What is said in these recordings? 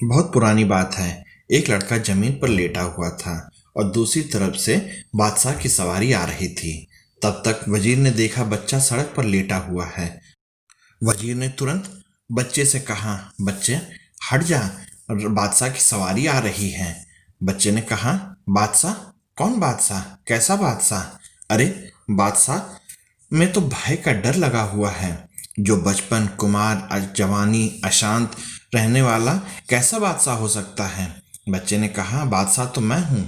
बहुत पुरानी बात है। एक लड़का जमीन पर लेटा हुआ था और दूसरी तरफ से बादशाह की सवारी आ रही थी। तब तक वजीर ने देखा बच्चा सड़क पर लेटा हुआ है। वजीर ने तुरंत बच्चे से कहा, बच्चे हट जा, बादशाह की सवारी आ रही है। बच्चे ने कहा, बादशाह? कौन बादशाह? कैसा बादशाह? अरे बादशाह में तो भय का डर लगा हुआ है। जो बचपन, कुमार, जवानी, अशांत रहने वाला कैसा बादशाह हो सकता है? बच्चे ने कहा, बादशाह तो मैं हूँ।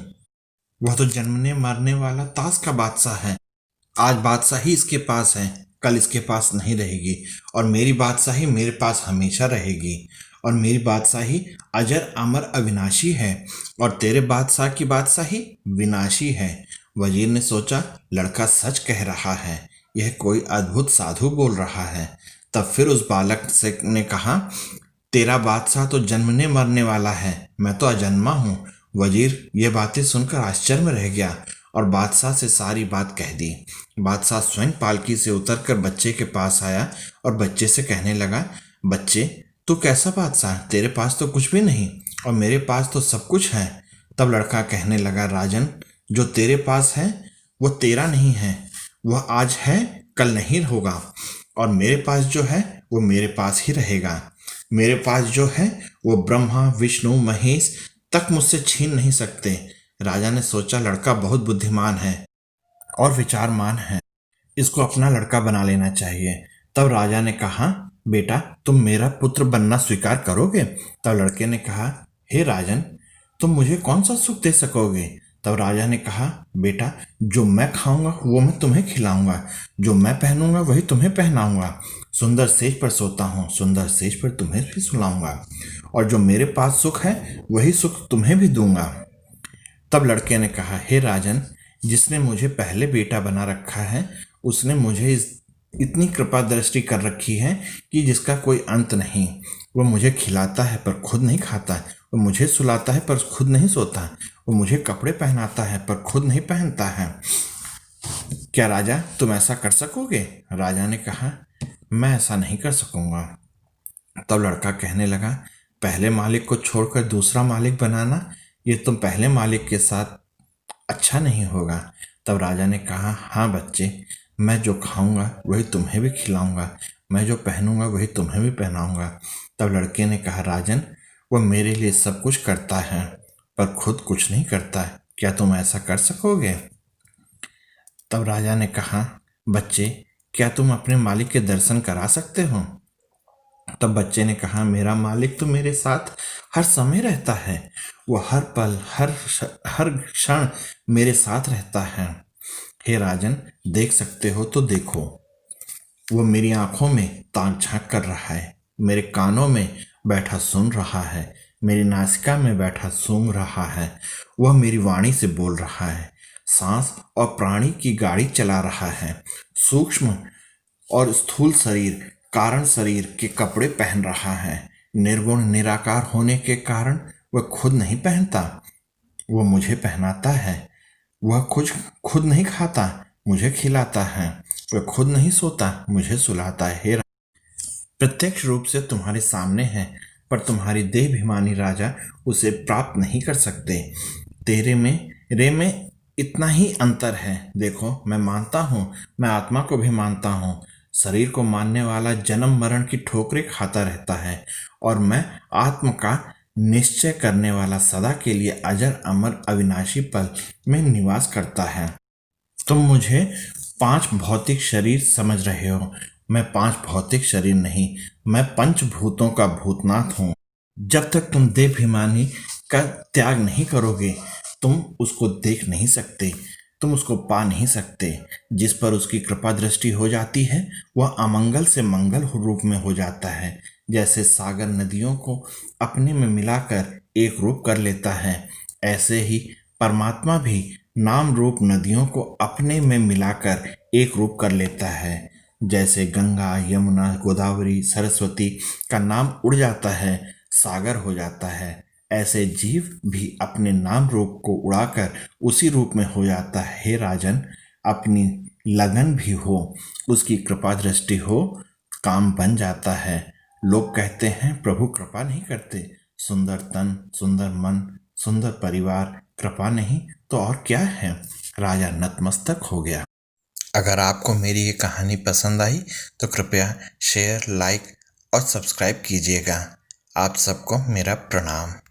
वह तो जन्मने मरने वाला ताश का बादशाह है। आज बादशाही इसके पास है, कल इसके पास नहीं रहेगी। और मेरी बादशाही मेरे पास हमेशा रहेगी। और मेरी बादशाही अजर अमर अविनाशी है। और तेरे बादशाह की बादशाही विनाशी है। वजीर ने सोचा, लड़का सच कह रहा है। यह कोई अद्भुत साधु बोल रहा है। तब फिर उस बालक से ने कहा, तेरा बादशाह तो जन्मने मरने वाला है, मैं तो अजन्मा हूँ। वजीर ये बातें सुनकर आश्चर्य में रह गया और बादशाह से सारी बात कह दी। बादशाह स्वयं पालकी से उतरकर बच्चे के पास आया और बच्चे से कहने लगा, बच्चे तू कैसा बादशाह? तेरे पास तो कुछ भी नहीं और मेरे पास तो सब कुछ है। तब लड़का कहने लगा, राजन, जो तेरे पास है वो तेरा नहीं है। वह आज है, कल नहीं होगा। और मेरे पास जो है वो मेरे पास ही रहेगा। मेरे पास जो है वो ब्रह्मा, विष्णु, महेश तक मुझसे छीन नहीं सकते। राजा ने सोचा, लड़का बहुत बुद्धिमान है और विचारमान है, इसको अपना लड़का बना लेना चाहिए। तब राजा ने कहा, बेटा तुम मेरा पुत्र बनना स्वीकार करोगे? तब लड़के ने कहा, हे राजन, तुम मुझे कौन सा सुख दे सकोगे? तब राजा ने कहा, बेटा जो मैं खाऊंगा वो मैं तुम्हें खिलाऊंगा, जो मैं पहनूंगा वही तुम्हें पहनाऊंगा, सुंदर सेज पर सोता हूँ, सुंदर सेज पर तुम्हें भी सुलाऊंगा, और जो मेरे पास सुख है वही सुख तुम्हें भी दूंगा। तब लड़के ने कहा, हे राजन, जिसने मुझे पहले बेटा बना रखा है उसने मुझे इतनी कृपा दृष्टि कर रखी है कि जिसका कोई अंत नहीं। वो मुझे खिलाता है पर खुद नहीं खाता, वो मुझे सुलाता है पर खुद नहीं सोता, वो मुझे कपड़े पहनाता है पर खुद नहीं पहनता है। क्या राजा तुम ऐसा कर सकोगे? राजा ने कहा, मैं ऐसा नहीं कर सकूंगा। तब लड़का कहने लगा, पहले मालिक को छोड़कर दूसरा मालिक बनाना, ये तुम पहले मालिक के साथ अच्छा नहीं होगा। तब राजा ने कहा, हाँ बच्चे, मैं जो खाऊंगा वही तुम्हें भी खिलाऊंगा, मैं जो पहनूंगा वही तुम्हें भी पहनाऊंगा। तब लड़के ने कहा, राजन, वह मेरे लिए सब कुछ करता है पर खुद कुछ नहीं करता, क्या तुम ऐसा कर सकोगे? तब राजा ने कहा, बच्चे, क्या तुम अपने मालिक के दर्शन करा सकते हो? तब बच्चे ने कहा, मेरा मालिक तो मेरे साथ हर समय रहता है। वो हर पल, हर क्षण मेरे साथ रहता है। हे राजन, देख सकते हो तो देखो। वो मेरी आंखों में ताक झांक कर रहा है, मेरे कानों में बैठा सुन रहा है, मेरी नासिका में बैठा सूंघ रहा है। वह मेरी वाणी से बोल रहा है, सांस और प्राणी की गाड़ी चला रहा है। सूक्ष्म और स्थूल शरीर, कारण शरीर के कपड़े पहन रहा है। निर्गुण निराकार होने के कारण वह खुद नहीं पहनता, वह मुझे पहनाता है। वह कुछ खुद नहीं खाता, मुझे खिलाता है। वह खुद नहीं सोता, मुझे सुलाता है। प्रत्यक्ष रूप से तुम्हारे सामने है पर तुम्हारी देहाभिमानी राजा उसे प्राप्त नहीं कर सकते। तेरे में रे में इतना ही अंतर है। देखो, मैं मानता हूँ, मैं आत्मा को भी मानता हूँ। शरीर को मानने वाला जन्म मरण की ठोकरें खाता रहता है और मैं आत्म का निश्चय करने वाला सदा के लिए अजर अमर अविनाशी पल में निवास करता है। तुम मुझे 5 भौतिक शरीर समझ रहे हो, मैं 5 भौतिक शरीर नहीं, मैं पंचभूतों का भूतनाथ हूँ। जब तक तुम देहाभिमानी का त्याग नहीं करोगे तुम उसको देख नहीं सकते, तुम उसको पा नहीं सकते। जिस पर उसकी कृपा दृष्टि हो जाती है वह अमंगल से मंगल रूप में हो जाता है। जैसे सागर नदियों को अपने में मिलाकर एक रूप कर लेता है, ऐसे ही परमात्मा भी नाम रूप नदियों को अपने में मिलाकर एक रूप कर लेता है। जैसे गंगा, यमुना, गोदावरी, सरस्वती का नाम उड़ जाता है, सागर हो जाता है, ऐसे जीव भी अपने नाम रूप को उड़ाकर उसी रूप में हो जाता है। हे राजन, अपनी लगन भी हो, उसकी कृपा दृष्टि हो, काम बन जाता है। लोग कहते हैं प्रभु कृपा नहीं करते, सुंदर तन, सुंदर मन, सुंदर परिवार कृपा नहीं तो और क्या है। राजा नतमस्तक हो गया। अगर आपको मेरी ये कहानी पसंद आई तो कृपया शेयर, लाइक और सब्सक्राइब कीजिएगा। आप सबको मेरा प्रणाम।